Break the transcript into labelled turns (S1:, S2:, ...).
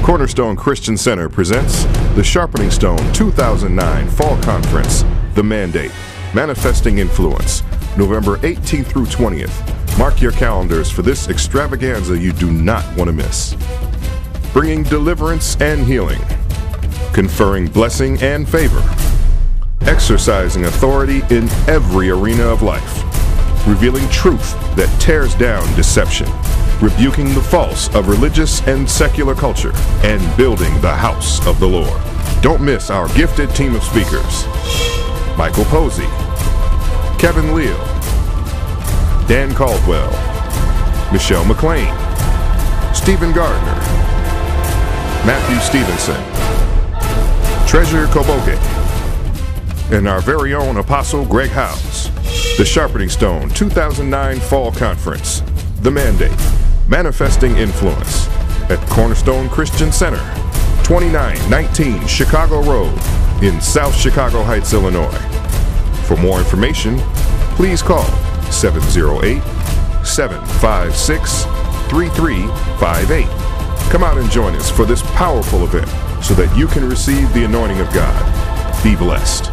S1: Cornerstone Christian Center presents the Sharpening Stone 2009 Fall Conference, The Mandate, Manifesting Influence, November 18th through 20th. Mark your calendars for this extravaganza you do not want to miss. Bringing deliverance and healing, conferring blessing and favor, exercising authority in every arena of life, revealing truth that tears down deception, rebuking the false of religious and secular culture, and building the house of the Lord. Don't miss our gifted team of speakers: Michael Posey, Kevin Leal, Dan Caldwell, Michelle McLean, Stephen Gardner, Matthew Stevenson, Treasure Koboke, and our very own Apostle Greg Howes. The Sharpening Stone 2009 Fall Conference, The Mandate, Manifesting Influence, at Cornerstone Christian Center, 2919 Chicago Road in South Chicago Heights, Illinois. For more information, please call 708-756-3358. Come out and join us for this powerful event so that you can receive the anointing of God. Be blessed.